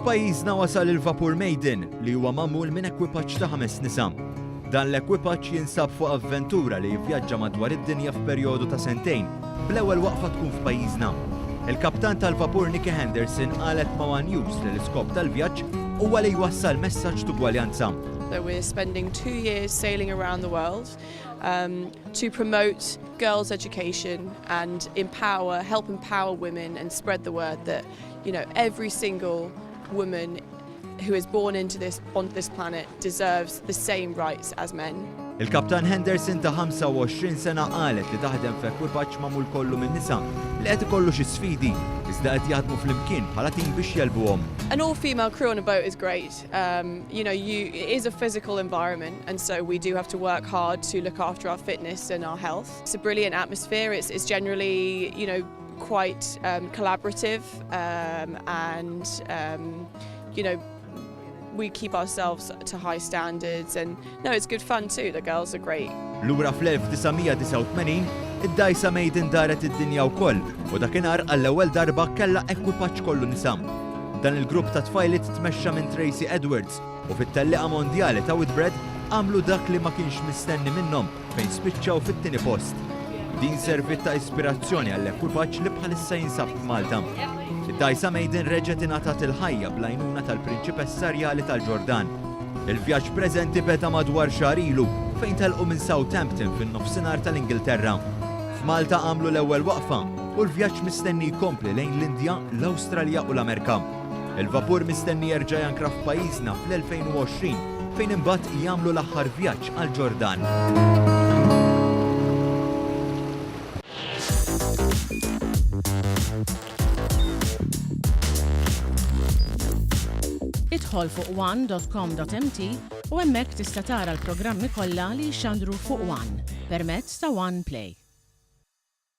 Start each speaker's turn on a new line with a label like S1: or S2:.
S1: F'pajjiżna wasal il-Vapur Maiden li huwa magħmul minn ekwipaġġ ta' 5 nisa. Dan l-ekwipaġġ jinsab fuq avventura li jivvjaġġa madwar id-dinja f'perjodu ta' 2 sentejn, bl-ewwel waqfa tkun f'pajjiżna. Il-kaptan tal-vapur Nikki Henderson qalet ma' One News li l-iskop tal-vjaġġ huwa li jwassal messaġġ t'ugwaljanza.
S2: So we're spending 2 years sailing around the world to promote girls' education and help empower women and spread the word that, every single woman who is born onto this planet deserves the same rights as men.
S1: Il-kaptan Henderson ta' 25 sena qalet li taħdem f'ekwipaġġ magħmul kollu minn nisa li qed ikollu xi sfidi iżda qed jaħdmu flimkien bħala tim biex jelbuhom.
S2: An all-female crew on a boat is great. It is a physical environment, and so we do have to work hard to look after our fitness and our health. It's a brilliant atmosphere. It's generally, quite collaborative, and we keep ourselves to high standards, and it's good fun too. The girls are great.
S1: Lura fl-1989 id-Dajsa Maiden daret id-dinja wkoll u dakinhar għall-ewwel darba kellha ekwipaġġ kollu nisa. Dan il-grupp ta' tfajliet tmexxa minn Tracy Edwards u fit-tellieqa mondjali ta' Whitbread għamlu dak li ma kienx mistenni minnhom fejn spiċċaw fit-tieni post. Din servit ta' ispirazzjoni għall-ekwipaġġ li bħalissa jinsab f'Malta. Id-Dajsa Maiden reġgħet ingħatat il-ħajja bl-għajnuna tal-Prinċipessa Rjali tal-Ġordan. Il-vjaġġ preżenti beda madwar xahar ilu fejn telqu minn Southampton fin-nofsinhar tal-Ingilterra. F'Malta għamlu l-ewwel waqfa u l-vjaġġ mistenni jkompli lejn l-Indja, l-Awstralja u l-Amerika. Il-vapur mistenni jerġa' jankra f'pajjiżna fl-2020 fejn imbagħad jagħmlu l-aħħar vjaġġ għall-Ġordan.
S3: Idħol fuq one.com.mt u hemmhekk tista' tara l-programmi kollha li jxandru fuq One permezz ta' One Play.